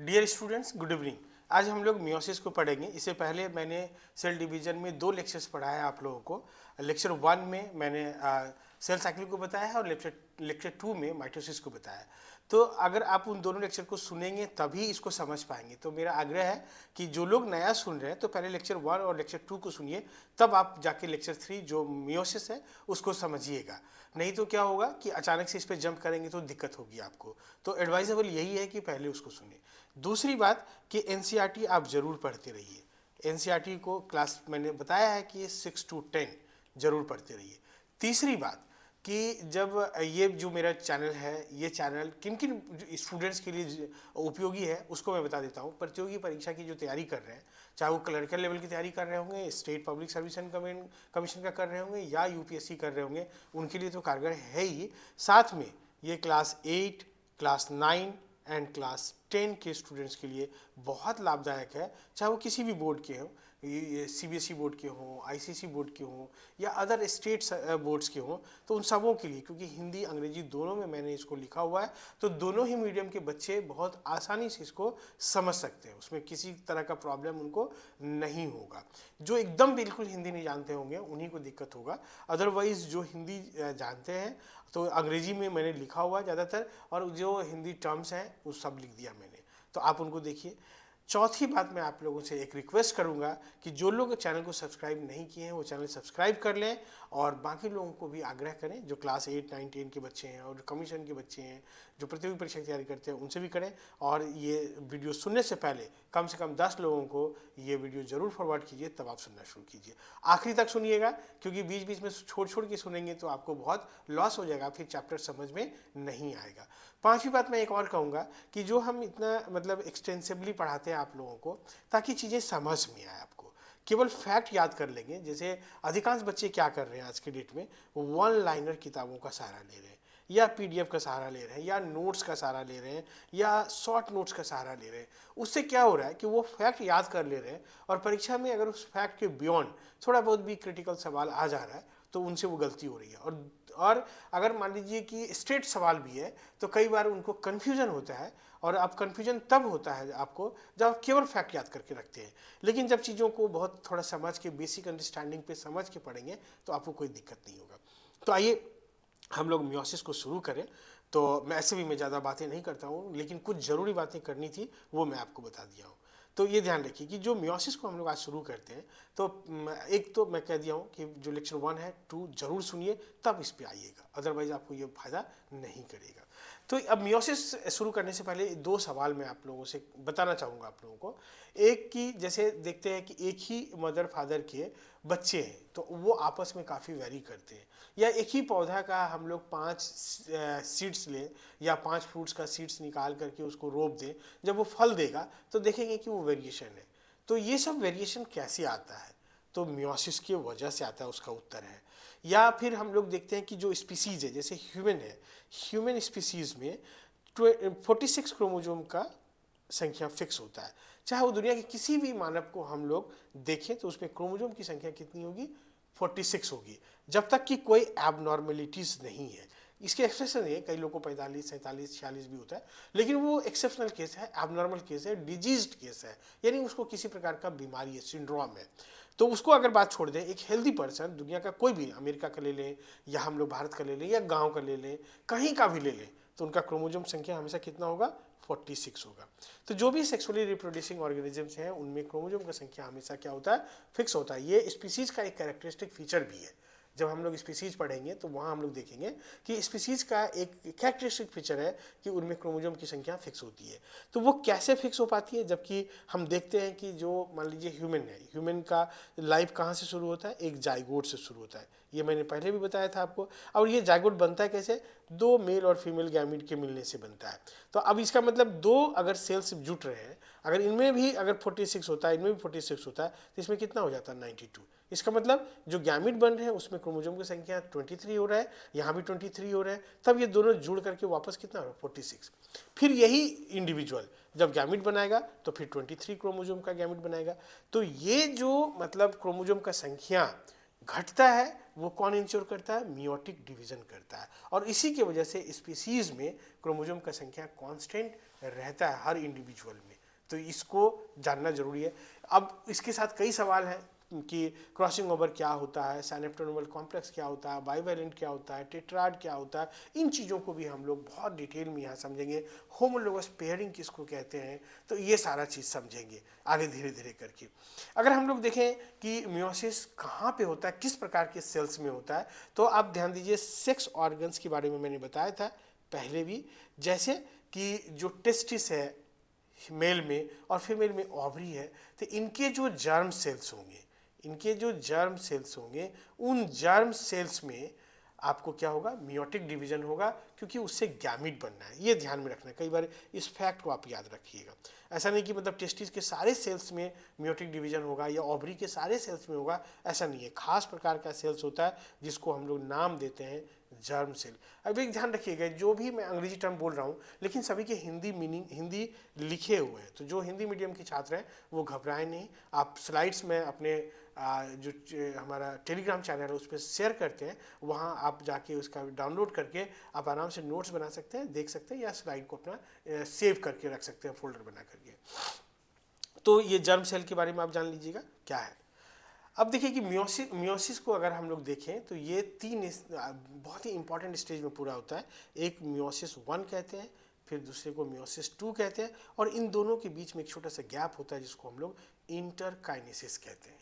Dear students, good evening. आज हम लोग मियोसिस को पढ़ेंगे। इससे पहले मैंने सेल डिवीजन में 2 लेक्चर्स पढ़ाया आप लोगों को। लेक्चर 1 में मैंने सेल साइकिल को बताया है और लेक्चर 2 में माइटोसिस को बताया। तो अगर आप उन दोनों लेक्चर को सुनेंगे तभी इसको समझ पाएंगे। तो मेरा आग्रह है कि जो लोग नया सुन रहे हैं तो पहले लेक्चर 1 और लेक्चर 2 को सुनिए, तब आप जाके लेक्चर 3 जो मियोसिस है उसको समझिएगा। नहीं तो क्या होगा कि अचानक से इस पर जंप करेंगे तो दिक्कत होगी आपको। तो एडवाइजेबल यही है कि पहले उसको सुनिए। दूसरी बात कि एनसीईआरटी आप जरूर पढ़ते रहिए। एनसीईआरटी को क्लास मैंने बताया है कि 6 to 10 जरूर पढ़ते रहिए। तीसरी बात कि जब ये जो मेरा चैनल है, ये चैनल किन किन स्टूडेंट्स के लिए उपयोगी है उसको मैं बता देता हूँ। प्रतियोगी परीक्षा की जो तैयारी कर रहे हैं, चाहे वो क्लर्कल लेवल की तैयारी कर रहे होंगे, स्टेट पब्लिक सर्विस कमीशन का कर रहे होंगे या यूपीएससी कर रहे होंगे, उनके लिए तो कारगर है ही। साथ में ये क्लास 8, क्लास 9 एंड क्लास 10 के स्टूडेंट्स के लिए बहुत लाभदायक है। चाहे वो किसी भी बोर्ड के हों, सीबीएसई बोर्ड के हों, आईसीएसई बोर्ड के हों या अदर स्टेट बोर्ड्स के हों, तो उन सबों के लिए, क्योंकि हिंदी अंग्रेजी दोनों में मैंने इसको लिखा हुआ है, तो दोनों ही मीडियम के बच्चे बहुत आसानी से इसको समझ सकते हैं। उसमें किसी तरह का प्रॉब्लम उनको नहीं होगा। जो एकदम बिल्कुल हिंदी नहीं जानते होंगे उन्हीं को दिक्कत होगा। अदरवाइज जो हिंदी जानते हैं तो अंग्रेजी में मैंने लिखा हुआ है ज़्यादातर, और जो हिंदी टर्म्स हैं वो सब लिख दिया मैंने, तो आप उनको देखिए। चौथी बात, मैं आप लोगों से एक रिक्वेस्ट करूंगा कि जो लोग चैनल को सब्सक्राइब नहीं किए हैं वो चैनल सब्सक्राइब कर लें, और बाकी लोगों को भी आग्रह करें जो क्लास 8, 9, 10 के बच्चे हैं और जो कमीशन के बच्चे हैं, जो प्रतियोगी परीक्षा की तैयारी करते हैं, उनसे भी करें। और ये वीडियो सुनने से पहले कम से कम 10 लोगों को ये वीडियो जरूर फॉरवर्ड कीजिए, तब आप सुनना शुरू कीजिए। आखिरी तक सुनिएगा, क्योंकि बीच बीच में छोड़ छोड़ के सुनेंगे तो आपको बहुत लॉस हो जाएगा, फिर चैप्टर समझ में नहीं आएगा। पांचवी बात मैं एक और कहूँगा कि जो हम इतना मतलब एक्सटेंसिवली पढ़ाते हैं आप लोगों को, ताकि चीज़ें समझ में आए आपको। केवल फैक्ट याद कर लेंगे, जैसे अधिकांश बच्चे क्या कर रहे हैं आज के डेट में, वन लाइनर किताबों का सहारा ले रहे हैं, या पीडीएफ का सहारा ले रहे हैं, या नोट्स का सहारा ले रहे हैं, या शॉर्ट नोट्स का सहारा ले रहे हैं। उससे क्या हो रहा है कि वो फैक्ट याद कर ले रहे हैं, और परीक्षा में अगर उस फैक्ट के बियॉन्ड थोड़ा बहुत भी क्रिटिकल सवाल आ जा रहा है तो उनसे वो गलती हो रही है। और अगर मान लीजिए कि स्ट्रेट सवाल भी है तो कई बार उनको कन्फ्यूजन होता है, और अब कन्फ्यूजन तब होता है आपको जब आप केवल फैक्ट याद करके रखते हैं। लेकिन जब चीज़ों को बहुत थोड़ा समझ के, बेसिक अंडरस्टैंडिंग पे समझ के पढ़ेंगे तो आपको कोई दिक्कत नहीं होगा। तो आइए हम लोग मियोसिस को शुरू करें। तो मैं ऐसे भी मैं ज़्यादा बातें नहीं करता हूँ, लेकिन कुछ ज़रूरी बातें करनी थी वो मैं आपको बता दिया हूँ। तो ये ध्यान रखिए कि जो मियोसिस को हम लोग आज शुरू करते हैं, तो एक तो मैं कह दिया हूँ कि जो लेक्चर 1 है 2 जरूर सुनिए, तब इस पे आइएगा, अदरवाइज आपको ये फायदा नहीं करेगा। तो अब मियोसिस शुरू करने से पहले 2 सवाल मैं आप लोगों से बताना चाहूँगा आप लोगों को। एक कि जैसे देखते हैं कि एक ही मदर फादर के बच्चे हैं तो वो आपस में काफ़ी वैरी करते हैं, या एक ही पौधा का हम लोग 5 सीड्स लें या 5 फ्रूट्स का सीड्स निकाल करके उसको रोप दें, जब वो फल देगा तो देखेंगे कि वो वेरिएशन है। तो ये सब वेरिएशन कैसे आता है, तो मियोसिस की वजह से आता है, उसका उत्तर है। या फिर हम लोग देखते हैं कि जो स्पीसीज है, जैसे ह्यूमन है, ह्यूमन स्पीसीज में 46 क्रोमोजोम का संख्या फिक्स होता है। चाहे वो दुनिया के किसी भी मानव को हम लोग देखें तो उसमें क्रोमोजोम की संख्या कितनी होगी, 46 होगी, जब तक कि कोई एबनॉर्मेलिटीज नहीं है। इसके एक्सेप्शन है, कई लोगों को 45, 47, 46 भी होता है, लेकिन वो एक्सेप्शनल केस है, एबनॉर्मल केस है, डिजीज्ड केस है, यानी उसको किसी प्रकार का बीमारी है, सिंड्रोम है। तो उसको अगर बात छोड़ दें, एक हेल्दी पर्सन, दुनिया का कोई भी, अमेरिका का ले लें या हम लोग भारत का ले लें या गांव का ले लें, कहीं का भी ले लें, तो उनका क्रोमोजोम संख्या हमेशा कितना होगा, 46 होगा। तो जो भी सेक्सुअली रिप्रोड्यूसिंग ऑर्गेनिजम्स हैं उनमें क्रोमोजोम का संख्या हमेशा क्या होता है, फिक्स होता है। ये स्पीसीज का एक कैरेक्टरिस्टिक फीचर भी है। जब हम लोग स्पीसीज पढ़ेंगे तो वहाँ हम लोग देखेंगे कि स्पीसीज का एक कैरेक्टरिस्टिक फीचर है कि उनमें क्रोमोजोम की संख्या फिक्स होती है। तो वो कैसे फिक्स हो पाती है, जबकि हम देखते हैं कि जो मान लीजिए ह्यूमन है, ह्यूमन का लाइफ कहाँ से शुरू होता है, एक जाइगोट से शुरू होता है। ये मैंने पहले भी बताया था आपको। और ये जाइगोट बनता है कैसे, 2 मेल और फीमेल गैमीट के मिलने से बनता है। तो अब इसका मतलब 2 अगर सेल्स जुट रहे हैं, अगर इनमें भी अगर 46 होता है, इनमें भी 46 होता है, तो इसमें कितना हो जाता है, 92। इसका मतलब जो गैमिट बन रहे हैं उसमें क्रोमोजोम की संख्या 23 हो रहा है, यहाँ भी 23 हो रहा है, तब ये दोनों जुड़ करके वापस कितना हो रहा है, 46। फिर यही इंडिविजुअल जब गैमिट बनाएगा तो फिर 23 क्रोमोजोम का गैमिट बनाएगा। तो ये जो मतलब क्रोमोजोम का संख्या घटता है वो कौन इंश्योर करता है? मियोटिक डिवीजन करता है। और इसी की वजह से स्पीसीज में क्रोमोसोम का संख्या कांस्टेंट रहता है हर इंडिविजुअल में। तो इसको जानना जरूरी है। अब इसके साथ कई सवाल हैं कि क्रॉसिंग ओवर क्या होता है, साइनेप्टोनोमल कॉम्प्लेक्स क्या होता है, बाइवेलेंट क्या होता है, टेट्राड क्या होता है, इन चीज़ों को भी हम लोग बहुत डिटेल में यहाँ समझेंगे। होमोलोगस पेयरिंग किसको कहते हैं, तो ये सारा चीज़ समझेंगे आगे धीरे धीरे करके। अगर हम लोग देखें कि मियोसिस कहाँ पे होता है, किस प्रकार के सेल्स में होता है, तो आप ध्यान दीजिए सेक्स ऑर्गन्स के बारे में मैंने बताया था पहले भी, जैसे कि जो टेस्टिस है मेल में और फीमेल में ओवरी है, तो इनके जो जर्म सेल्स होंगे, इनके जो जर्म सेल्स होंगे, उन जर्म सेल्स में आपको क्या होगा? मियोटिक डिवीजन होगा, क्योंकि उससे गैमीट बनना है। ये ध्यान में रखना है, कई बार इस फैक्ट को आप याद रखिएगा। ऐसा नहीं कि मतलब टेस्टिस के सारे सेल्स में मियोटिक डिवीजन होगा या ओवरी के सारे सेल्स में होगा, ऐसा नहीं है। खास प्रकार का सेल्स होता है जिसको हम लोग नाम देते हैं जर्म सेल। अब एक ध्यान रखिएगा, जो भी मैं अंग्रेजी टर्म बोल रहा हूँ लेकिन सभी के हिंदी मीनिंग, हिंदी लिखे हुए हैं, तो जो हिंदी मीडियम के छात्र हैं वो घबराएं नहीं। आप स्लाइड्स में अपने जो हमारा टेलीग्राम चैनल है उस पर शेयर करते हैं, वहाँ आप जाके उसका डाउनलोड करके आप आराम से नोट्स बना सकते हैं, देख सकते हैं, या स्लाइड को अपना सेव करके रख सकते हैं फोल्डर बना करके। तो ये जर्म सेल के बारे में आप जान लीजिएगा क्या है। अब देखिए कि मियोसिस को अगर हम लोग देखें तो ये तीन बहुत ही इंपॉर्टेंट स्टेज में पूरा होता है। एक मियोसिस 1 कहते हैं, फिर दूसरे को मियोसिस 2 कहते हैं, और इन दोनों के बीच में एक छोटा सा गैप होता है जिसको हम लोग इंटरकाइनेसिस कहते हैं।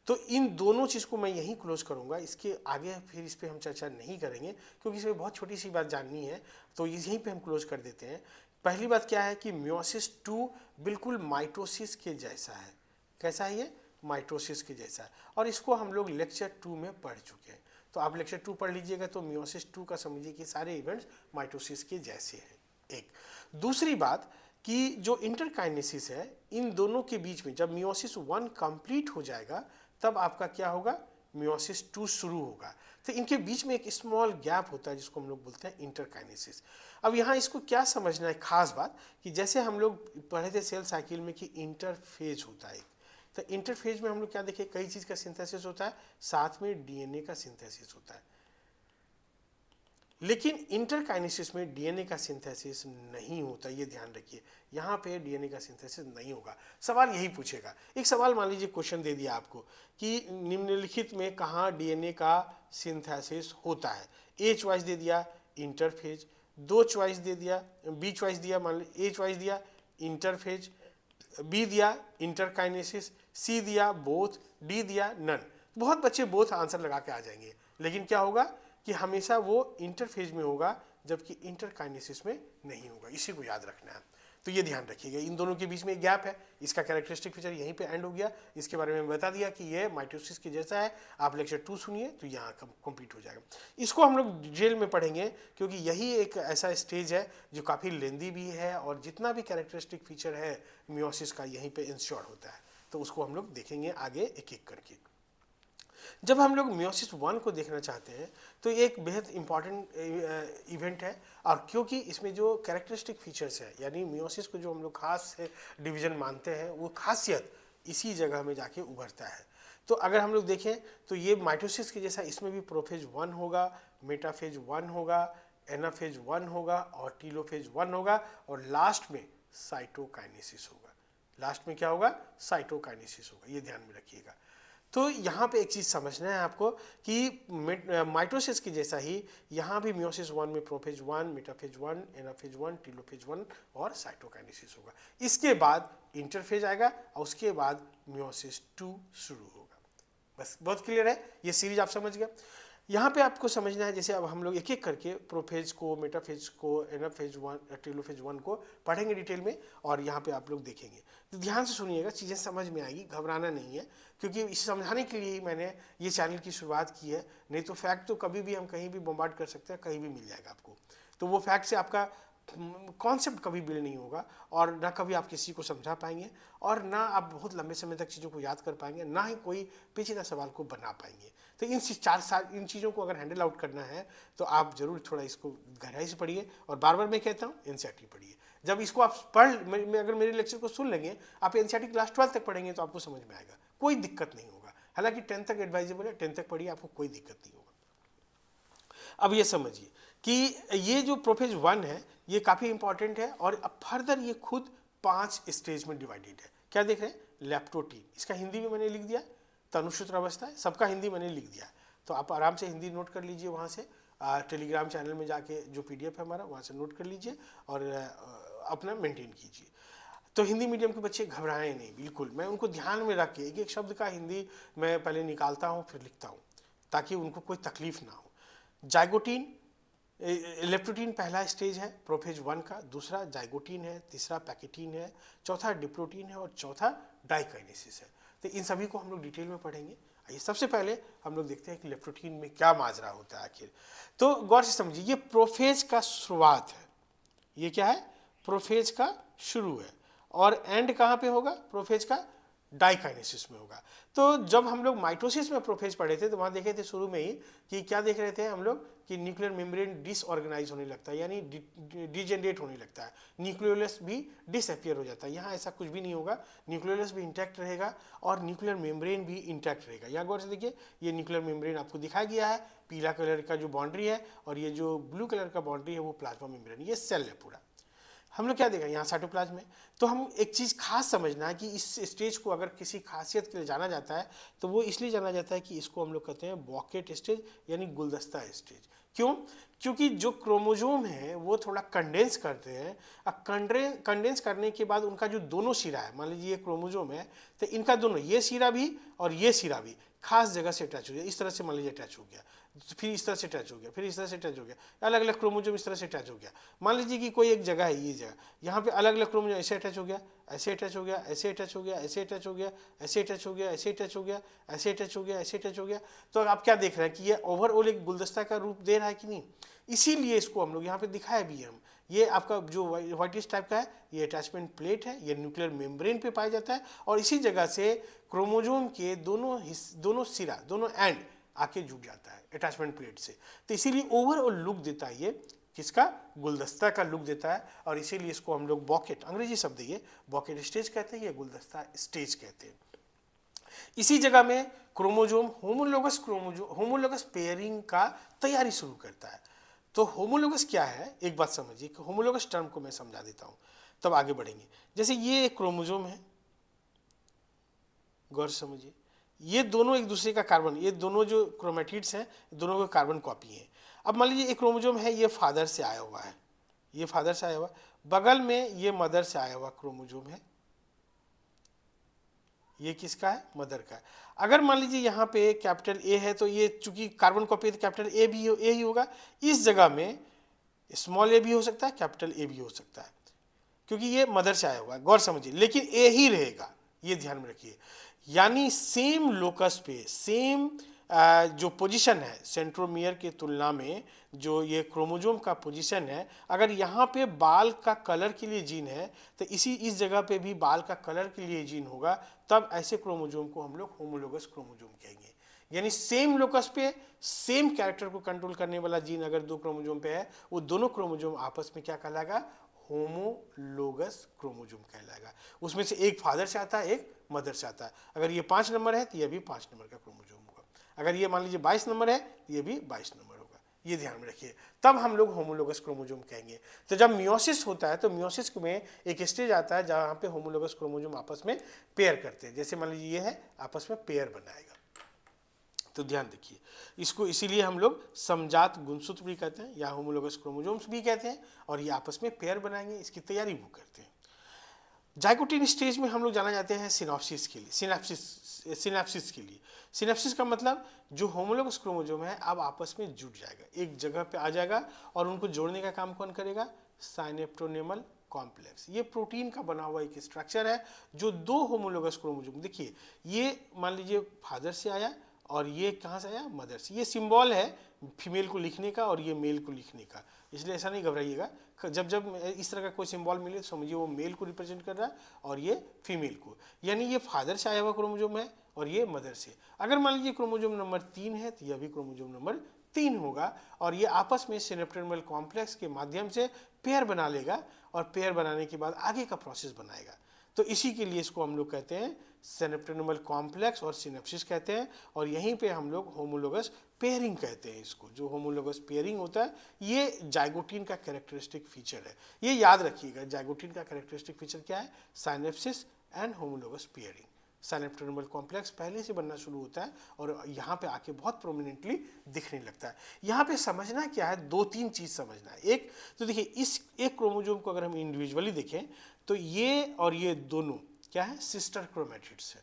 तो इन दोनों चीज़ को मैं यहीं क्लोज करूंगा, इसके आगे फिर इस पर हम चर्चा नहीं करेंगे क्योंकि इसमें बहुत छोटी सी बात जाननी है, तो यहीं पे हम क्लोज कर देते हैं। पहली बात क्या है कि मियोसिस 2 बिल्कुल माइटोसिस के जैसा है। कैसा है ये? माइटोसिस के जैसा है, और इसको हम लोग लेक्चर 2 में पढ़ चुके हैं। तो आप लेक्चर 2 पढ़ लीजिएगा तो मियोसिस 2 का समझिए कि सारे इवेंट्स माइटोसिस के जैसे हैं। एक दूसरी बात कि जो इंटरकाइनेसिस है, इन दोनों के बीच में जब मियोसिस 1 कंप्लीट हो जाएगा तब आपका क्या होगा? मियोसिस 2 शुरू होगा। तो इनके बीच में एक स्मॉल गैप होता है जिसको हम लोग बोलते हैं इंटरकाइनेसिस। अब यहाँ इसको क्या समझना है, खास बात कि जैसे हम लोग पढ़े थे सेल साइकिल में कि इंटरफेज होता है, तो इंटरफेज में हम लोग क्या देखे? कई चीज़ का सिंथेसिस होता है, साथ में डीएनए का सिंथेसिस होता है। लेकिन इंटरकाइनेसिस में डीएनए का सिंथेसिस नहीं होता, ये ध्यान रखिए। यहाँ पे डीएनए का सिंथेसिस नहीं होगा। सवाल यही पूछेगा, एक सवाल मान लीजिए क्वेश्चन दे दिया आपको कि निम्नलिखित में कहाँ डीएनए का सिंथेसिस होता है। ए चॉइस दे दिया इंटरफेज, दो चॉइस दे दिया, बी चॉइस दिया, मान ली ए चॉइस दिया इंटरफेज, बी दिया इंटरकाइनेसिस, सी दिया बोथ, डी दिया नन। बहुत बच्चे बोथ आंसर लगा के आ जाएंगे, लेकिन क्या होगा कि हमेशा वो इंटरफेज में होगा जबकि इंटरकाइनेसिस में नहीं होगा। इसी को याद रखना है, तो ये ध्यान रखिएगा। इन दोनों के बीच में एक गैप है, इसका कैरेक्टरिस्टिक फीचर यहीं पे एंड हो गया। इसके बारे में बता दिया कि ये माइटोसिस के जैसा है। आप लेक्चर 2 सुनिए तो यहाँ कंप्लीट हो जाएगा। इसको हम लोग डिटेल में पढ़ेंगे क्योंकि यही एक ऐसा स्टेज है जो काफ़ी लेंदी भी है, और जितना भी कैरेक्टरिस्टिक फीचर है मियोसिस का यहीं पे इंश्योर होता है। तो उसको हम लोग देखेंगे आगे एक एक करके। जब हम लोग मियोसिस 1 को देखना चाहते हैं तो ये एक बेहद इंपॉर्टेंट इवेंट है, और क्योंकि इसमें जो कैरेक्टरिस्टिक फीचर्स है, यानी मियोसिस को जो हम लोग खास डिवीजन मानते हैं, वो खासियत इसी जगह में जाके उभरता है। तो अगर हम लोग देखें तो ये माइटोसिस के जैसा इसमें भी प्रोफेज 1 होगा, मेटाफेज 1 होगा, एनाफेज 1 होगा और टीलोफेज 1 होगा, और लास्ट में साइटोकाइनेसिस होगा। लास्ट में क्या होगा? साइटोकाइनेसिस होगा, ये ध्यान में रखिएगा। तो यहाँ पे एक चीज़ समझना है आपको कि माइटोसिस की जैसा ही यहाँ भी मियोसिस 1 में प्रोफेज 1, मेटाफेज 1, एनाफेज 1, टीलोफेज 1 और साइटोकाइनेसिस होगा। इसके बाद इंटरफेज आएगा और उसके बाद मियोसिस 2 शुरू होगा। बस बहुत क्लियर है, ये सीरीज आप समझ गए। यहाँ पे आपको समझना है, जैसे अब हम लोग एक एक करके प्रोफेज को, मेटाफेज को, एनाफेज 1, टीलोफेज 1 को पढ़ेंगे डिटेल में, और यहाँ पे आप लोग देखेंगे। तो ध्यान से सुनिएगा, चीज़ें समझ में आएगी, घबराना नहीं है, क्योंकि इसे समझाने के लिए ही मैंने ये चैनल की शुरुआत की है। नहीं तो फैक्ट तो कभी भी हम कहीं भी बम्बार्ड कर सकते हैं, कहीं भी मिल जाएगा आपको। तो वो फैक्ट से आपका कॉन्सेप्ट कभी बिल्ड नहीं होगा, और ना कभी आप किसी को समझा पाएंगे, और ना आप बहुत लंबे समय तक चीज़ों को याद कर पाएंगे, ना ही कोई पेचीदा सवाल को बना पाएंगे। तो इन चीज़ों को अगर हैंडल आउट करना है तो आप जरूर थोड़ा इसको गहराई से पढ़िए, और बार बार मैं कहता हूँ एनसीईआरटी पढ़िए। जब इसको आप अगर मेरे लेक्चर को सुन लेंगे, आप एनसीईआरटी क्लास 12 तक पढ़ेंगे तो आपको समझ में आएगा, कोई दिक्कत नहीं होगा। हालांकि 10th तक एडवाइजेबल है, 10th तक पढ़िए, आपको कोई दिक्कत नहीं होगा। अब ये समझिए कि ये जो प्रोफेज 1 है ये काफ़ी इंपॉर्टेंट है, और अब फर्दर ये खुद 5 स्टेज में डिवाइडेड है। क्या देख रहे हैं? लेप्टोटीन, इसका हिंदी में मैंने लिख दिया, तनुसूत्र अवस्था है, सबका हिंदी मैंने लिख दिया, तो आप आराम से हिंदी नोट कर लीजिए, वहाँ से टेलीग्राम चैनल में जाके जो PDF है हमारा, वहाँ से नोट कर लीजिए और अपना मेंटेन कीजिए। तो हिंदी मीडियम के बच्चे घबराएं नहीं, बिल्कुल, मैं उनको ध्यान में रख के एक एक शब्द का हिंदी मैं पहले निकालता हूँ फिर लिखता हूँ, ताकि उनको कोई तकलीफ ना हो। जाइगोटीन, लेप्टोटीन पहला स्टेज है प्रोफेज 1 का, दूसरा जाइगोटीन है, तीसरा पैकेटीन है, चौथा डिप्रोटीन है और चौथा डाइकाइनेसिस है। तो इन सभी को हम लोग डिटेल में पढ़ेंगे। आइए सबसे पहले हम लोग देखते हैं कि लेप्टोटीन में क्या माजरा होता है आखिर। तो गौर से समझिए, ये प्रोफेज का शुरुआत है, ये क्या है? प्रोफेज का शुरू है, और एंड कहाँ पे होगा? प्रोफेज का डाइकाइनेसिस में होगा। तो जब हम लोग माइटोसिस में प्रोफेज पढ़े थे तो वहाँ देखे थे शुरू में ही कि क्या देख रहे थे हम लोग कि न्यूक्लियर मेम्ब्रेन डिसऑर्गेनाइज होने लगता है, यानी डिजेनरेट होने लगता है, न्यूक्लियोलस भी डिसअपियर हो जाता है। यहाँ ऐसा कुछ भी नहीं होगा, न्यूक्लियोलस भी इंटैक्ट रहेगा और न्यूक्लियर मेम्ब्रेन भी इंटैक्ट रहेगा। यहाँ गौर से देखिए, ये न्यूक्लियर मेम्ब्रेन आपको दिखाया गया है, पीला कलर का जो बाउंड्री है, और ये जो ब्लू कलर का बाउंड्री है वो प्लाज्मा मेम्ब्रेन, ये सेल है पूरा। हम लोग क्या देखा यहाँ साइटोप्लाज्म में। तो हम एक चीज़ खास समझना है कि इस स्टेज को अगर किसी खासियत के लिए जाना जाता है तो वो इसलिए जाना जाता है कि इसको हम लोग कहते हैं बॉकेट स्टेज, यानी गुलदस्ता स्टेज। क्यों? क्योंकि जो क्रोमोजोम है वो थोड़ा कंडेंस करते हैं। अब कंडेंस करने के बाद उनका जो दोनों सिरा है, मान लीजिए ये क्रोमोजोम है, तो इनका दोनों, ये सिरा भी और ये सिरा भी खास जगह से अटैच हो गया, इस तरह से मान लीजिए अटैच हो गया, फिर इस तरह से अटैच हो गया, फिर इस तरह से अटैच हो गया, अलग अलग क्रोमोजोम इस तरह से अटैच हो गया। मान लीजिए कि कोई एक जगह है, ये जगह, यहाँ पे अलग अलग क्रोमोजोम ऐसे अटैच हो गया, ऐसे अटैच हो गया, ऐसे अटैच हो गया, ऐसे अटैच हो गया, ऐसे अटैच हो गया, ऐसे अटैच हो गया, ऐसे अटैच हो गया, ऐसे अटैच हो गया। तो आप क्या देख रहे हैं कि ये ओवरऑल एक गुलदस्ता का रूप दे रहा है कि नहीं? इसीलिए इसको हम लोग यहाँ पे दिखाया भी है। हम ये आपका जो व्हाइटिश टाइप का है, ये अटैचमेंट प्लेट है, ये न्यूक्लियर मेम्ब्रेन पे पाया जाता है, और इसी जगह से क्रोमोजोम के दोनों सिरा, दोनों एंड आके जुड़ जाता है अटैचमेंट प्लेट से। तो इसीलिए ओवरऑल लुक देता है ये, किसका? गुलदस्ता का लुक देता है, और इसीलिए इसको हम लोग बॉकेट, अंग्रेजी शब्द ये बॉकेट स्टेज कहते हैं, ये गुलदस्ता स्टेज कहते हैं। इसी जगह में क्रोमोजोम होमोलोगस पेयरिंग का तैयारी शुरू करता है। तो होमोलोगस क्या है, एक बात समझिए कि होमोलोगस टर्म को मैं समझा देता हूं, तब आगे बढ़ेंगे। जैसे ये एक क्रोमोजोम है, गौर से समझिए, ये दोनों एक दूसरे का कार्बन, ये दोनों जो क्रोमेटिड्स हैं दोनों का कार्बन कॉपी है। अब मान लीजिए एक क्रोमोजोम है, ये फादर से आया हुआ है, ये फादर से आया हुआ, बगल में ये मदर से आया हुआ क्रोमोजोम है, ये किसका है? मदर का है। अगर मान लीजिए यहाँ पे कैपिटल ए है तो ये चूंकि कार्बन कॉपी है तो कैपिटल ए ही होगा। इस जगह में स्मॉल ए भी हो सकता है, कैपिटल ए भी हो सकता है, क्योंकि ये मदर से आया हुआ है, गौर समझिए, लेकिन ए ही रहेगा, ये ध्यान में रखिए। यानी सेम लोकस पे सेम जो पोजीशन है सेंट्रोमियर के तुलना में, जो ये क्रोमोजोम का पोजीशन है, अगर यहाँ पे बाल का कलर के लिए जीन है तो इस जगह पे भी बाल का कलर के लिए जीन होगा, तब ऐसे क्रोमोजोम को हम लोग होमोलोगस क्रोमोजोम कहेंगे। यानी सेम लोकस पे सेम कैरेक्टर को कंट्रोल करने वाला जीन अगर दो क्रोमोजोम पे है, वो दोनों क्रोमोजोम आपस में क्या कहलाएगा? होमोलोगस क्रोमोजोम कहलाएगा। उसमें से एक फादर से आता है, एक मदर से आता है। अगर ये 5 नंबर है तो ये भी 5 नंबर का क्रोमोजोम होगा, अगर ये मान लीजिए 22 नंबर है तो ये भी 22 नंबर होगा, ये ध्यान में रखिए, तब हम लोग होमोलोगस क्रोमोजोम कहेंगे। तो जब मियोसिस होता है तो मियोसिस में एक स्टेज आता है जहाँ पे होमोलोगस क्रोमोजोम आपस में पेयर करते हैं। जैसे मान लीजिए ये है, आपस में पेयर बनाएगा, तो ध्यान देखिए इसको, इसीलिए हम लोग समजात गुणसूत्र भी कहते हैं या होमोलोगस क्रोमोजोम्स भी कहते हैं, और ये आपस में पेयर बनाएंगे, इसकी तैयारी वो करते हैं। जाइगोटीन स्टेज में हम लोग जाना जाते हैं सिनॉप्सिस के लिए, सिनैप्सिस के लिए। सिनैप्सिस का मतलब जो होमोलोगस क्रोमोजोम है अब आपस में जुड़ जाएगा, एक जगह पे आ जाएगा, और उनको जोड़ने का काम कौन करेगा? साइनेप्टोनेमल कॉम्प्लेक्स। ये प्रोटीन का बना हुआ एक स्ट्रक्चर है जो दो होमोलोगस क्रोमोजोम, देखिए ये मान लीजिए फादर से आया और ये कहाँ से आया? मदर से। ये सिंबल है फीमेल को लिखने का और ये मेल को लिखने का, इसलिए ऐसा नहीं घबराइएगा। जब जब इस तरह का कोई सिंबल मिले तो समझिए वो मेल को रिप्रेजेंट कर रहा है और ये फीमेल को, यानी ये फादर से आया हुआ क्रोमोजोम है और ये मदर से। अगर मान लीजिए क्रोमोजोम नंबर 3 है तो यह भी क्रोमोजोम नंबर 3 होगा और ये आपस में सिनेप्टर्नल कॉम्प्लेक्स के माध्यम से पेयर बना लेगा और पेयर बनाने के बाद आगे का प्रोसेस बनाएगा। तो इसी के लिए इसको हम लोग कहते हैं सिनेप्टर्नल कॉम्प्लेक्स और सिनेप्सिस कहते हैं। और यहीं पे हम लोग होमोलोगस पेयरिंग कहते हैं इसको। जो होमोलोगस पेयरिंग होता है ये जाइगोटीन का कैरेक्टरिस्टिक फीचर है। ये याद रखिएगा, जाइगोटीन का कैरेक्टरिस्टिक फीचर क्या है? Synapsis and homologous pairing. Synaptonemal complex पहले से बनना शुरू होता है और यहाँ पे आके बहुत प्रोमिनेंटली दिखने लगता है। यहाँ पे समझना क्या है, 2-3 चीज़ समझना है। एक तो देखिए, इस एक क्रोमोजोम को अगर हम इंडिविजुअली देखें तो ये और ये दोनों क्या है? सिस्टर क्रोमेटिड्स है।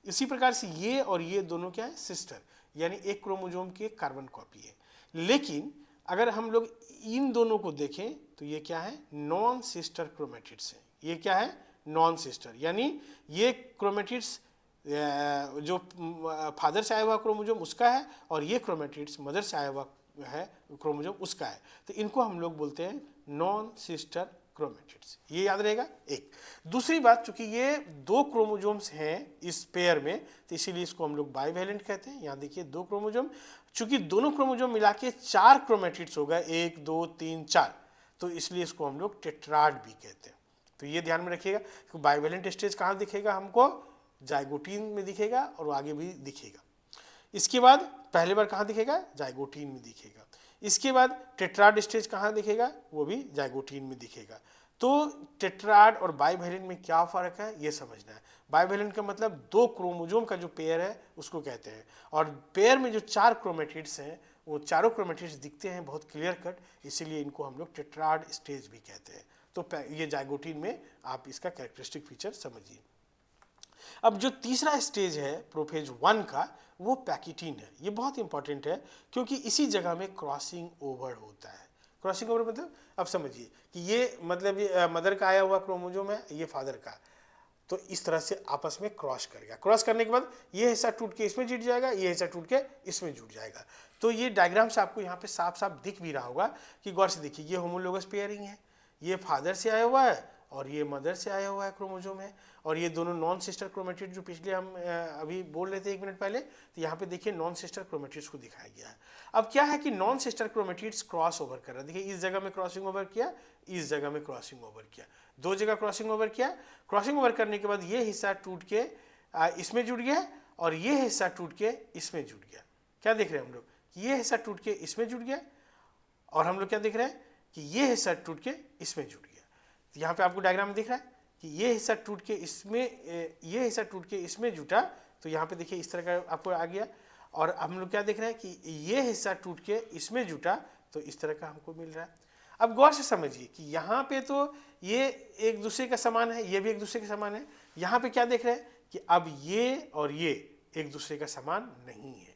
इसी प्रकार से ये और ये दोनों क्या है? सिस्टर, यानी एक क्रोमोजोम की एक कार्बन कॉपी है। लेकिन अगर हम लोग इन दोनों को देखें तो ये क्या है? नॉन सिस्टर क्रोमेटिड्स है। ये क्या है? नॉन सिस्टर, यानी ये क्रोमेटिड्स जो फादर से आया हुआ क्रोमोजोम उसका है और ये क्रोमेटिड्स मदर से आया हुआ है क्रोमोजोम उसका है। तो इनको हम लोग बोलते हैं नॉन सिस्टर क्रोमेटिड्स। ये याद रहेगा। एक दूसरी बात, चूंकि ये 2 क्रोमोजोम्स हैं इस पेयर में, तो इसीलिए इसको हम लोग बाइवेलेंट कहते हैं। यहाँ देखिए 2 क्रोमोजोम, चूंकि दोनों क्रोमोजोम मिला के 4 क्रोमेटिड्स हो गए, 1 2 3 4, तो इसलिए इसको हम लोग टेट्राड भी कहते हैं। तो ये ध्यान में रखिएगा कि बाइवेलेंट स्टेज कहाँ दिखेगा हमको? जाइगोटीन में दिखेगा और आगे भी दिखेगा। इसके बाद पहले बार कहाँ दिखेगा? जाइगोटीन में दिखेगा। इसके बाद टेट्राड स्टेज कहाँ दिखेगा? वो भी जाइगोटीन में दिखेगा। तो टेट्राड और बाइवेलेंट में क्या फ़र्क है ये समझना है। बाइवेलेंट का मतलब 2 क्रोमोजोम का जो पेयर है उसको कहते हैं, और पेयर में जो 4 क्रोमेटिड्स हैं वो चारों क्रोमेटिड्स दिखते हैं बहुत क्लियर कट, इसीलिए इनको हम लोग टेट्राड स्टेज भी कहते हैं। तो ये जाइगोटीन में आप इसका कैरेक्टरिस्टिक फीचर समझिए। अब जो तीसरा स्टेज है प्रोफेज 1 का, वो पैकिटीन है। ये बहुत इंपॉर्टेंट है क्योंकि इसी जगह में क्रॉसिंग ओवर होता है। क्रॉसिंग ओवर मतलब अब समझिए कि ये मतलब ये मदर का आया हुआ क्रोमोजोम है, ये फादर का, तो इस तरह से आपस में क्रॉस करेगा। क्रॉस करने के बाद ये हिस्सा टूट के इसमें जुड़ जाएगा, ये हिस्सा टूट के इसमें जुड़ जाएगा। तो ये डायग्राम से आपको यहाँ पे साफ साफ दिख भी रहा होगा कि गौर से देखिए, ये होमोलोगस पेयरिंग है, ये फादर से आया हुआ है और ये मदर से आया हुआ है क्रोमोजोम है, और ये दोनों नॉन सिस्टर क्रोमेटिड जो पिछले हम अभी बोल रहे थे 1 मिनट पहले, तो यहाँ पे देखिए नॉन सिस्टर क्रोमेटिड्स को दिखाया गया है। अब क्या है कि non sister chromatids cross over कर रहा है। देखिए इस जगह में क्रॉसिंग ओवर किया, इस जगह में क्रॉसिंग ओवर किया, 2 जगह क्रॉसिंग ओवर किया। क्रॉसिंग ओवर करने के बाद ये हिस्सा टूट के इसमें जुड़ गया और ये हिस्सा टूट के इसमें जुड़ गया। क्या देख रहे हैं हम लोग? ये हिस्सा टूट के इसमें जुड़ गया, और हम लोग क्या देख रहे हैं कि ये हिस्सा टूट के इसमें जुड़ गया। तो यहाँ पे आपको डायग्राम में दिख रहा है कि ये हिस्सा टूट के इसमें, ये हिस्सा टूट के इसमें जुटा, तो यहाँ पे देखिए इस तरह का आपको आ गया। और हम लोग क्या देख रहे हैं कि ये हिस्सा टूट के इसमें जुटा, तो इस तरह का हमको मिल रहा है। अब गौर से समझिए कि यहाँ पे तो ये एक दूसरे का समान है, ये भी एक दूसरे के समान है। यहाँ पे क्या देख रहे हैं कि अब ये और ये एक दूसरे का समान नहीं है।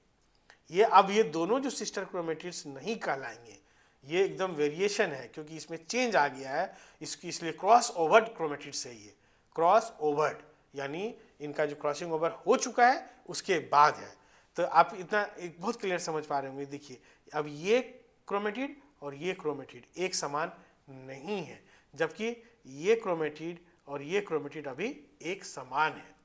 ये अब ये दोनों जो सिस्टर क्रोमेटिड्स नहीं कहलाएंगे, ये एकदम वेरिएशन है क्योंकि इसमें चेंज आ गया है इसकी, इसलिए क्रॉस ओवर्ड क्रोमेटिड्स है। ये क्रॉस ओवर्ड यानी इनका जो क्रॉसिंग ओवर हो चुका है उसके बाद है। तो आप इतना एक बहुत क्लियर समझ पा रहे होंगे। देखिए अब ये क्रोमेटिड और ये क्रोमेटिड एक समान नहीं है, जबकि ये क्रोमेटिड और ये क्रोमेटिड अभी एक समान है।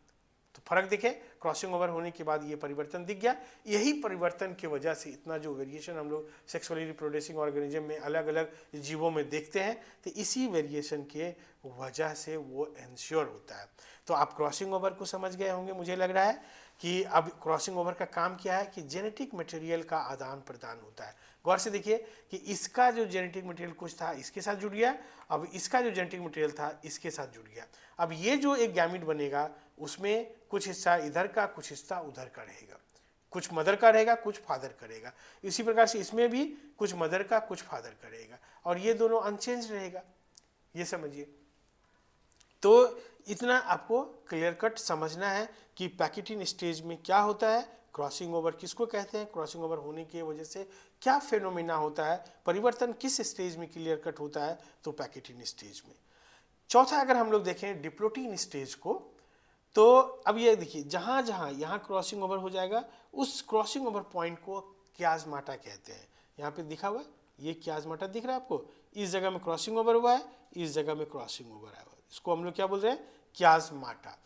तो फर्क देखें, क्रॉसिंग ओवर होने के बाद ये परिवर्तन दिख गया। यही परिवर्तन की वजह से इतना जो वेरिएशन हम लोग सेक्सुअली रिप्रोड्यूसिंग ऑर्गेनिज्म में अलग अलग जीवों में देखते हैं, तो इसी वेरिएशन के वजह से वो एंश्योर होता है। तो आप क्रॉसिंग ओवर को समझ गए होंगे, मुझे लग रहा है कि अब क्रॉसिंग ओवर का काम क्या है कि जेनेटिक मटेरियल का आदान प्रदान होता है। गौर से देखिए कि इसका जो जेनेटिक मटेरियल कुछ था इसके साथ जुड़ गया, अब इसका जो जेनेटिक मटेरियल था इसके साथ जुड़ गया। अब ये जो एक गैमीट बनेगा उसमें कुछ हिस्सा इधर का कुछ हिस्सा उधर का रहेगा, कुछ मदर का रहेगा कुछ फादर का रहेगा। इसी प्रकार से इसमें भी कुछ मदर का कुछ फादर का रहेगा, और ये दोनों अनचेंज रहेगा। ये समझिए। तो इतना आपको क्लियर कट समझना है कि पैकेटिन स्टेज में क्या होता है, क्रॉसिंग ओवर किसको कहते हैं, क्रॉसिंग ओवर होने की वजह से क्या फेनोमेना होता है, परिवर्तन किस स्टेज में क्लियर कट होता है, तो पैकेटिन स्टेज में। चौथा अगर हम लोग देखें डिप्लोटीन स्टेज को, तो अब ये देखिए जहाँ जहाँ यहाँ क्रॉसिंग ओवर हो जाएगा उस क्रॉसिंग ओवर पॉइंट को क्याज़माटा कहते हैं। यहाँ पे दिखा हुआ ये क्याज़माटा दिख रहा है आपको, इस जगह में क्रॉसिंग ओवर हुआ है, इस जगह में क्रॉसिंग ओवर आया हुआ है, इसको हम लोग क्या बोल रहे हैं, क्याज़माटा।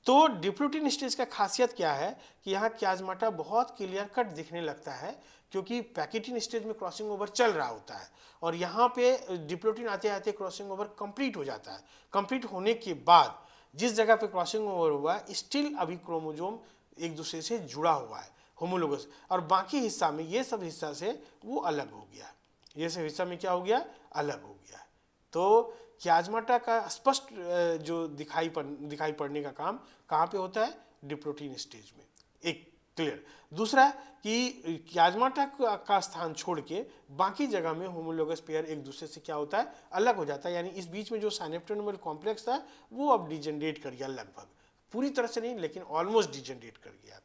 तो डिप्लोटिन स्टेज का खासियत क्या है कि यहाँ क्याजमाटा बहुत क्लियर कट दिखने लगता है, क्योंकि पैकेटिन स्टेज में क्रॉसिंग ओवर चल रहा होता है और यहाँ पे डिप्लोटिन आते आते क्रॉसिंग ओवर कंप्लीट हो जाता है। कंप्लीट होने के बाद जिस जगह पे क्रॉसिंग ओवर हुआ है स्टिल अभी क्रोमोजोम एक दूसरे से जुड़ा हुआ है होमोलोगस, और बाकी हिस्सा में ये सब हिस्सा से वो अलग हो गया, ये सब हिस्सा में क्या हो गया, अलग हो गया। तो क्याजमाटा का स्पष्ट जो दिखाई पड़ने का काम कहाँ पे होता है, डिप्लोटिन स्टेज में, एक क्लियर। दूसरा कि क्याजमाटा का स्थान छोड़ के बाकी जगह में होमोलोगस पेयर एक दूसरे से क्या होता है, अलग हो जाता है, यानी इस बीच में जो साइनेप्टोनोमल कॉम्प्लेक्स था वो अब डिजेनरेट कर गया, लगभग पूरी तरह से नहीं लेकिन ऑलमोस्ट डिजेनरेट कर गया।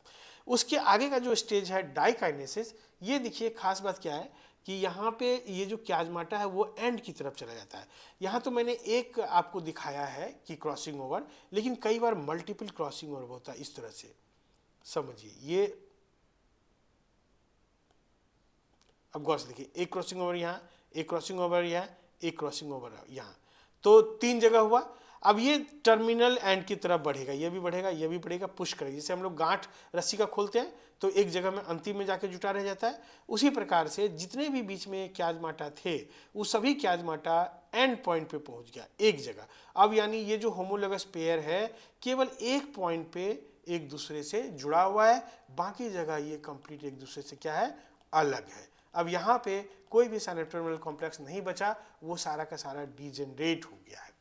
उसके आगे का जो स्टेज है डाइकाइनेसिस, ये देखिए खास बात क्या है कि यहाँ पे ये जो क्याजमाटा है वो एंड की तरफ चला जाता है। यहाँ तो मैंने एक आपको दिखाया है कि क्रॉसिंग ओवर, लेकिन कई बार मल्टीपल क्रॉसिंग ओवर होता है, इस तरह से समझिए। ये अब गौर से देखिए, एक क्रॉसिंग ओवर यहाँ, एक क्रॉसिंग ओवर यहाँ, एक क्रॉसिंग ओवर यहाँ, तो 3 जगह हुआ। अब ये टर्मिनल एंड की तरफ बढ़ेगा, ये भी बढ़ेगा, ये भी बढ़ेगा, पुश करेगा। जैसे हम लोग गांठ रस्सी का खोलते हैं तो एक जगह में अंतिम में जाके जुटा रह जाता है, उसी प्रकार से जितने भी बीच में क्याजमाटा थे वो सभी क्याजमाटा एंड पॉइंट पे पहुंच गया एक जगह। अब यानी ये जो होमोलोगस पेयर है केवल एक पॉइंट पे एक दूसरे से जुड़ा हुआ है, बाकी जगह ये कंप्लीट एक दूसरे से क्या है, अलग है। अब यहाँ पे कोई भी साइनेप्टोनोमल कॉम्प्लेक्स नहीं बचा, वो सारा का सारा डिजेनरेट हो गया है।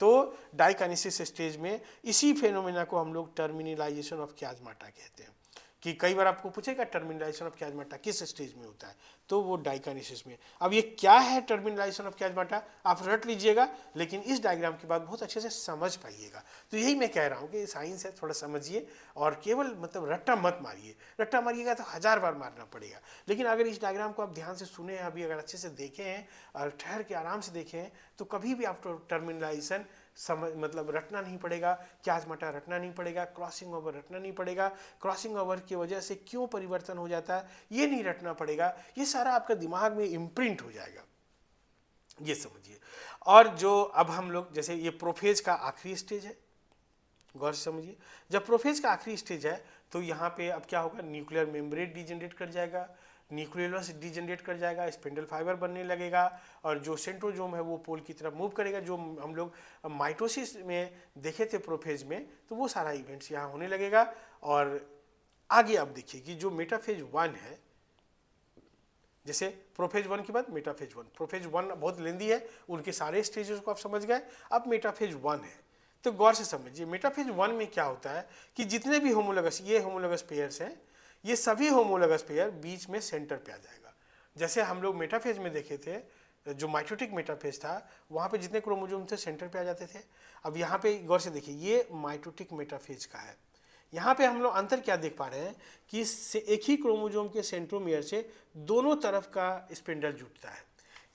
तो डाइकाइनेसिस स्टेज में इसी फेनोमेना को हम लोग टर्मिनलाइजेशन ऑफ क्याजमाटा कहते हैं, कि कई बार आपको पूछेगा टर्मिनलाइजेशन ऑफ क्याजमाटा किस स्टेज में होता है, तो वो डाइकाइनेसिस में। अब ये क्या है टर्मिनलाइजेशन ऑफ क्याजमाटा, आप रट लीजिएगा, लेकिन इस डायग्राम के बाद बहुत अच्छे से समझ पाइएगा। तो यही मैं कह रहा हूँ कि साइंस है, थोड़ा समझिए और केवल मतलब रट्टा मत मारिए। रट्टा मारिएगा तो 1000 बार मारना पड़ेगा, लेकिन अगर इस डायग्राम को आप ध्यान से सुने, अभी अगर अच्छे से देखे हैं और ठहर के आराम से देखे हैं, तो कभी भी आप टर्मिनलाइजेशन समझ मतलब रटना नहीं पड़ेगा, क्याजमाटा रटना नहीं पड़ेगा, क्रॉसिंग ओवर रटना नहीं पड़ेगा, क्रॉसिंग ओवर की वजह से क्यों परिवर्तन हो जाता है ये नहीं रटना पड़ेगा, ये सारा आपका दिमाग में इम्प्रिंट हो जाएगा, ये समझिए। और जो अब हम लोग, जैसे ये प्रोफेज का आखिरी स्टेज है, गौर से समझिए। जब प्रोफेज का आखिरी स्टेज है तो यहाँ पे अब क्या होगा, न्यूक्लियर मेम्ब्रेन डिजेनरेट कर जाएगा, न्यूक्लियोलस डिजेनरेट कर जाएगा, स्पिंडल फाइबर बनने लगेगा, और जो सेंट्रोजोम है वो पोल की तरफ मूव करेगा, जो हम लोग माइटोसिस में देखे थे प्रोफेज में, तो वो सारा इवेंट्स यहाँ होने लगेगा। और आगे आप देखिए कि जो मेटाफेज 1 है, जैसे प्रोफेज 1 के बाद मेटाफेज 1, प्रोफेज 1 बहुत लेंदी है, उनके सारे स्टेजेस को आप समझ गए, अब मेटाफेज 1 है। तो गौर से समझिए, मेटाफेज 1 में क्या होता है कि जितने भी होमोलोगस, ये होमोलोगस पेयर्स हैं, ये सभी होमोलोगस पेयर बीच में सेंटर पे आ जाएगा। जैसे हम लोग मेटाफेज में देखे थे, जो माइटोटिक मेटाफेज था, वहाँ पे जितने क्रोमोजोम थे सेंटर पे आ जाते थे। अब यहाँ पे गौर से देखिए, ये माइटोटिक मेटाफेज का है। यहाँ पे हम लोग अंतर क्या देख पा रहे हैं कि एक ही क्रोमोजोम के सेंट्रोमियर से दोनों तरफ का स्पिंडल जुटता है।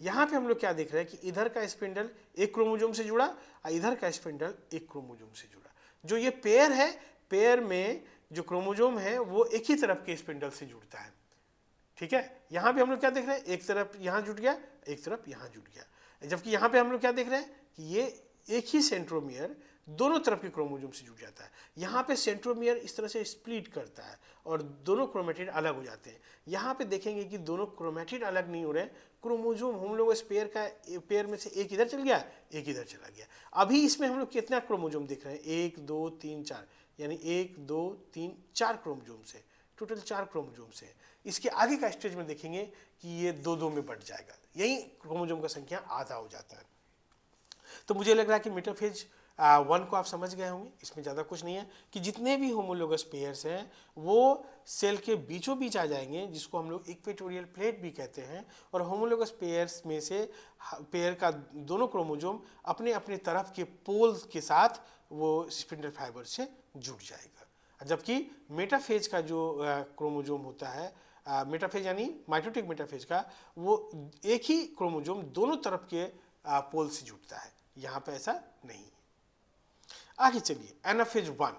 यहाँ पे हम लोग क्या देख रहे हैं कि इधर का स्पिंडल एक क्रोमोजोम से जुड़ा और इधर का स्पिंडल एक क्रोमोजोम से जुड़ा। जो ये पेयर है, पेयर में जो क्रोमोजोम है वो एक ही तरफ के स्पिंडल से जुड़ता है, ठीक है। यहाँ पे हम लोग क्या देख रहे हैं, एक तरफ यहाँ जुट गया, एक तरफ यहाँ जुट गया, जबकि यहाँ पे हम लोग क्या देख रहे हैं कि ये एक ही सेंट्रोमियर दोनों तरफ के क्रोमोजोम से जुड़ जाता है। यहाँ पे सेंट्रोमियर इस तरह से स्प्लिट करता है और दोनों क्रोमेटिड अलग हो जाते हैं। यहाँ पे देखेंगे कि दोनों क्रोमेटिड अलग नहीं हो रहे हैं, क्रोमोजोम हम लोग इस पेयर में से एक इधर चल गया, एक इधर चला गया। अभी इसमें हम लोग कितना क्रोमोजोम देख रहे हैं, 1 2 3 4, यानी 1 2 3 4 क्रोमोजोम से, टोटल 4 क्रोमोजोम से। इसके आगे का स्टेज में देखेंगे कि ये 2 2 में बढ़ जाएगा, यही क्रोमोजोम का संख्या आधा हो जाता है। तो मुझे लग रहा है कि मेटाफेज 1 को आप समझ गए होंगे, इसमें ज़्यादा कुछ नहीं है कि जितने भी होमोलोगस पेयर्स हैं वो सेल के बीचों बीच आ जाएंगे, जिसको हम लोग इक्वेटोरियल प्लेट भी कहते हैं, और होमोलोगस पेयर्स में से पेयर का दोनों क्रोमोजोम अपने अपने तरफ के पोल्स के साथ वो स्पिंडल फाइबर से जुड़ जाएगा। जबकि मेटाफेज का जो क्रोमोजोम होता है, मेटाफेज यानी माइटोटिक मेटाफेज का, वो एक ही क्रोमोजोम दोनों तरफ के पोल से जुड़ता है, यहाँ पे ऐसा नहीं। आगे चलिए, एनाफेज 1,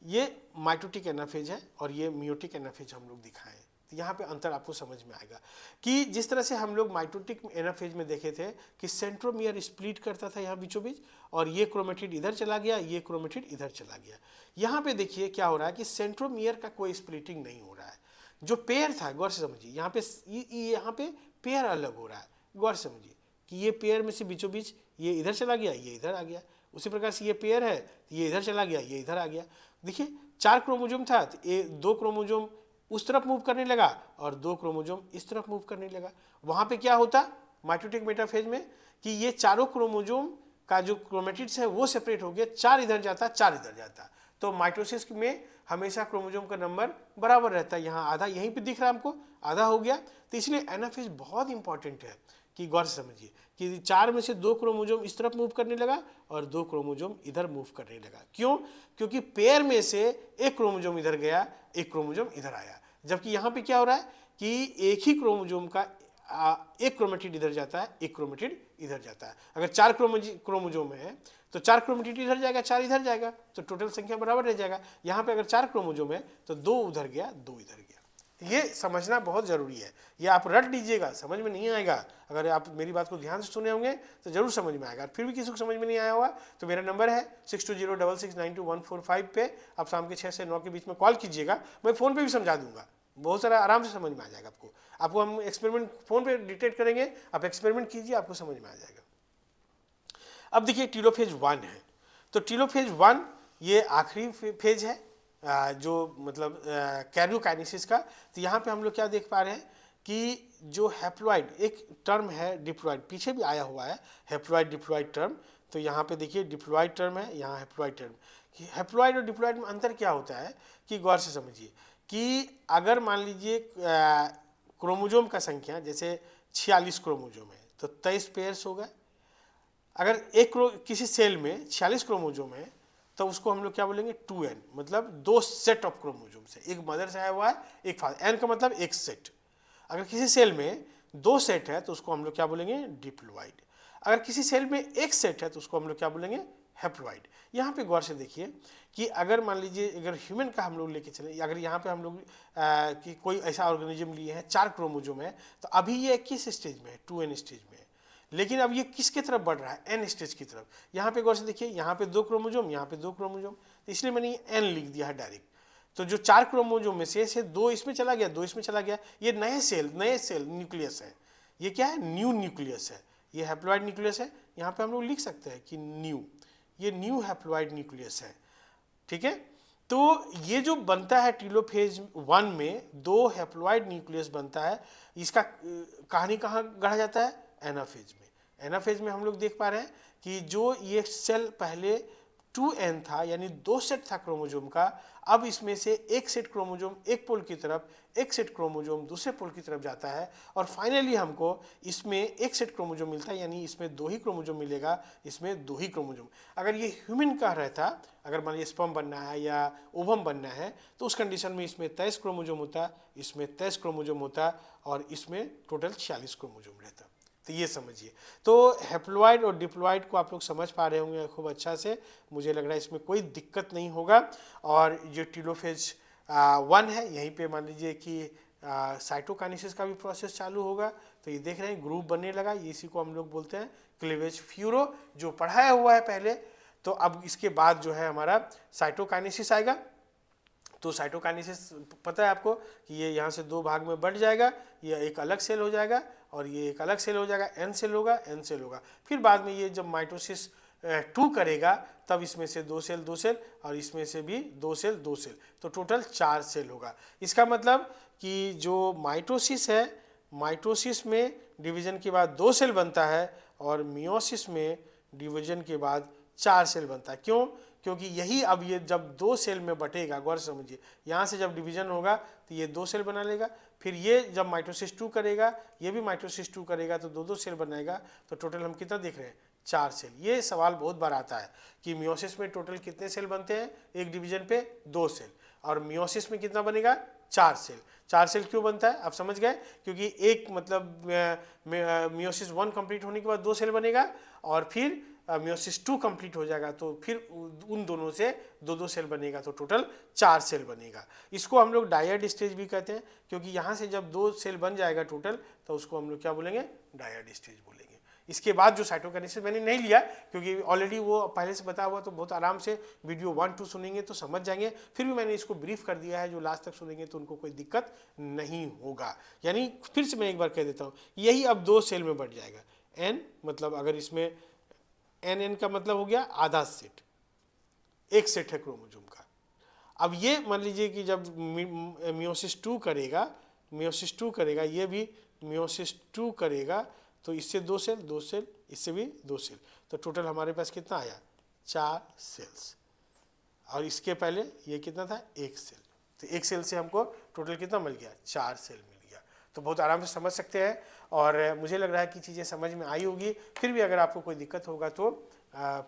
ये माइटोटिक एनाफेज है और ये मियोटिक एनाफेज हम लोग दिखाएं। तो यहाँ पे अंतर आपको समझ में आएगा कि जिस तरह से हम लोग माइटोटिक एनाफेज में देखे थे कि सेंट्रोमियर स्प्लिट करता था यहाँ बीचों बीच, और ये क्रोमेटिड इधर चला गया, ये क्रोमेटिड इधर चला गया। यहाँ पे देखिए क्या हो रहा है कि सेंट्रोमियर का कोई स्प्लिटिंग नहीं हो रहा है। जो पेयर था, गौर से समझिए, यहाँ पे पेयर अलग हो रहा है। गौर से समझिए कि ये पेयर में से बीचों बीच ये इधर चला गया, ये इधर आ गया। उसी प्रकार से ये पेयर है, ये इधर चला गया, ये इधर आ गया। देखिए 4 क्रोमोजोम था तो 2 क्रोमोजोम उस तरफ मूव करने लगा और 2 क्रोमोजोम इस तरफ मूव करने लगा। वहाँ पे क्या होता माइटोटिक मेटाफेज में कि ये चारों क्रोमोजोम का जो क्रोमेटिड्स है वो सेपरेट हो गया, 4 इधर जाता, 4 इधर जाता। तो माइटोसिस में हमेशा क्रोमोजोम का नंबर बराबर रहता है। यहाँ आधा यहीं पे दिख रहा है हमको, आधा हो गया। तो इसलिए एनाफेज बहुत इंपॉर्टेंट है कि गौर से समझिए कि 4 में से 2 क्रोमोजोम इस तरफ मूव करने लगा और 2 क्रोमोजोम इधर मूव करने लगा। क्यों? क्योंकि पेयर में से एक क्रोमोजोम इधर गया, एक क्रोमोजोम इधर आया। जबकि यहाँ पे क्या हो रहा है कि एक ही क्रोमोजोम का एक क्रोमेटिड इधर जाता है, एक क्रोमेटिड इधर जाता है। अगर 4 क्रोमोजोम है तो 4 क्रोमेटिड इधर जाएगा, 4 इधर जाएगा, तो टोटल संख्या बराबर रह जाएगा। यहाँ पे अगर 4 क्रोमोजोम है तो 2 उधर गया, 2 इधर गया। ये समझना बहुत जरूरी है। ये आप रट लीजिएगा, समझ में नहीं आएगा। अगर आप मेरी बात को ध्यान से सुने होंगे तो जरूर समझ में आएगा। फिर भी किसी को समझ में नहीं आया होगा तो मेरा नंबर है 6206692145 पे आप शाम के 6 से 9 के बीच में कॉल कीजिएगा। मैं फ़ोन पे भी समझा दूंगा, बहुत सारा आराम से समझ में आ जाएगा आपको हम एक्सपेरिमेंट फ़ोन पे डिटेक्ट करेंगे, आप एक्सपेरिमेंट कीजिए, आपको समझ में आ जाएगा। अब देखिए टीलोफेज 1 है, तो टीलोफेज 1 ये आखिरी फेज है जो मतलब कैरियोकाइनेसिस का। तो यहाँ पे हम लोग क्या देख पा रहे हैं कि जो हैप्लॉइड एक टर्म है डिप्लॉइड, पीछे भी आया हुआ है हैप्लॉइड डिप्लॉइड टर्म। तो यहाँ पे देखिए डिप्लॉइड टर्म है, यहाँ हैप्लॉइड टर्म। हैप्लॉइड और डिप्लॉइड में अंतर क्या होता है कि गौर से समझिए कि अगर मान लीजिए क्रोमोजोम का संख्या जैसे 46 क्रोमोजोम है तो 23 पेयर्स हो गए। अगर किसी सेल में 46 क्रोमोजोम है तो उसको हम लोग क्या बोलेंगे 2n, मतलब 2 सेट ऑफ क्रोमोजोम से, एक मदर से आया हुआ है, एक फादर। n का मतलब एक सेट। अगर किसी सेल में 2 सेट है तो उसको हम लोग क्या बोलेंगे डिप्लॉइड। अगर किसी सेल में एक सेट है तो उसको हम लोग क्या बोलेंगे हैप्लॉइड। यहाँ पे गौर से देखिए कि अगर मान लीजिए अगर ह्यूमन का हम लोग लेके चले, अगर यहाँ पे हम लोग कि कोई ऐसा ऑर्गेनिज्म लिए हैं 4 क्रोमोजोम है तो अभी ये किस स्टेज में है 2n स्टेज में है। लेकिन अब ये किसके तरफ बढ़ रहा है n स्टेज की तरफ। यहाँ पे गौर से देखिए यहाँ पे 2 क्रोमोजोम, यहाँ पे 2 क्रोमोजोम, तो इसलिए मैंने n लिख दिया है डायरेक्ट। तो जो 4 क्रोमोजोम में से 2 इसमें चला गया, 2 इसमें चला गया। ये नए सेल न्यूक्लियस है। ये क्या है न्यू न्यूक्लियस है, ये हैप्लॉइड न्यूक्लियस है। यहाँ पे हम लोग लिख सकते हैं कि न्यू, ये न्यू हैप्लॉइड न्यूक्लियस है। ठीक है, तो ये जो बनता है टीलोफेज 1 में 2 हैप्लॉइड न्यूक्लियस बनता है। इसका कहानी कहाँ गढ़ा जाता है एनाफेज में। एनाफेज में हम लोग देख पा रहे हैं कि जो ये सेल पहले 2n था यानी 2 सेट था क्रोमोजोम का, अब इसमें से एक सेट क्रोमोजोम एक पोल की तरफ, एक सेट क्रोमोजोम दूसरे पोल की तरफ जाता है और फाइनली हमको इसमें एक सेट क्रोमोजोम मिलता है, यानी इसमें 2 ही क्रोमोजोम मिलेगा, इसमें 2 ही क्रोमोजोम। अगर ये ह्यूमन का रहता, अगर मान लीजिए स्पर्म बनना है या ओवम बनना है तो उस कंडीशन में इसमें 23 क्रोमोजोम होता, इसमें 23 क्रोमोजोम होता और इसमें टोटल 46 क्रोमोजोम रहता। तो ये समझिए। तो हैप्लॉइड और डिप्लॉइड को आप लोग समझ पा रहे होंगे खूब अच्छा से, मुझे लग रहा है इसमें कोई दिक्कत नहीं होगा। और जो टीलोफेज 1 है यहीं पे मान लीजिए कि साइटोकाइनेसिस का भी प्रोसेस चालू होगा। तो ये देख रहे हैं ग्रुप बनने लगा, इसी को हम लोग बोलते हैं क्लीवेज फ्यूरो, जो पढ़ाया हुआ है पहले। तो अब इसके बाद जो है हमारा साइटोकाइनेसिस आएगा। तो साइटोकाइनेसिस पता है आपको कि ये यहाँ से 2 भाग में बढ़ जाएगा, ये एक अलग सेल हो जाएगा और ये एक अलग सेल हो जाएगा, एन सेल होगा, एन सेल होगा। फिर बाद में ये जब माइटोसिस 2 करेगा तब इसमें से 2 सेल 2 सेल और इसमें से भी 2 सेल 2 सेल, तो टोटल 4 सेल होगा। इसका मतलब कि जो माइटोसिस है, माइटोसिस में डिवीजन के बाद 2 सेल बनता है और मियोसिस में डिवीजन के बाद 4 सेल बनता है। क्यों? क्योंकि यही अब ये जब 2 सेल में बटेगा, गौर समझिए, यहाँ से जब डिवीजन होगा तो ये 2 सेल बना लेगा, फिर ये जब माइटोसिस 2 करेगा, ये भी माइटोसिस 2 करेगा तो 2-2 सेल बनाएगा। तो टोटल हम कितना देख रहे हैं 4 सेल। ये सवाल बहुत बार आता है कि मियोसिस में टोटल कितने सेल बनते हैं, एक डिवीजन पे 2 सेल, और मियोसिस में कितना बनेगा 4 सेल। 4 सेल क्यों बनता है आप समझ गए, क्योंकि एक मतलब मियोसिस 1 कंप्लीट होने के बाद 2 सेल बनेगा और फिर मियोसिस 2 कंप्लीट हो जाएगा तो फिर उन दोनों से दो दो सेल बनेगा, तो टोटल 4 सेल बनेगा। इसको हम लोग डायड स्टेज भी कहते हैं, क्योंकि यहाँ से जब 2 सेल बन जाएगा टोटल, तो उसको हम लोग क्या बोलेंगे, डायड स्टेज बोलेंगे। इसके बाद जो साइटोकाइनेसिस मैंने नहीं लिया, क्योंकि ऑलरेडी वो पहले से बताया हुआ, तो बहुत आराम से वीडियो 1-2 सुनेंगे तो समझ जाएंगे। फिर भी मैंने इसको ब्रीफ कर दिया है, जो लास्ट तक सुनेंगे तो उनको कोई दिक्कत नहीं होगा। यानी फिर से मैं एक बार कह देता हूँ, यही अब 2 सेल में बढ़ जाएगा। एन मतलब अगर इसमें एन का मतलब हो गया आधा सेट, एक सेट है क्रोमोसोम का। अब ये मान लीजिए कि जब मियोसिस 2 करेगा, ये भी मियोसिस 2 करेगा, तो इससे 2 सेल, इससे भी 2 सेल, तो टोटल हमारे पास कितना आया, 4 सेल्स। और इसके पहले ये कितना था, 1 सेल, तो 1 सेल से हमको टोटल कितना मिल गया, 4 सेल मिल गया। तो बहुत आराम से समझ सकते हैं, और मुझे लग रहा है कि चीज़ें समझ में आई होगी। फिर भी अगर आपको कोई दिक्कत होगा तो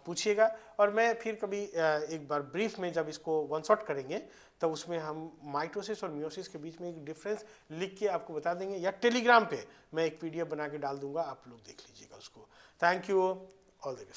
पूछिएगा, और मैं फिर कभी एक बार ब्रीफ में जब इसको वन शॉट करेंगे, तब उसमें हम माइटोसिस और मियोसिस के बीच में एक डिफरेंस लिख के आपको बता देंगे, या टेलीग्राम पे मैं एक PDF बना के डाल दूंगा, आप लोग देख लीजिएगा उसको। Thank you, all the best.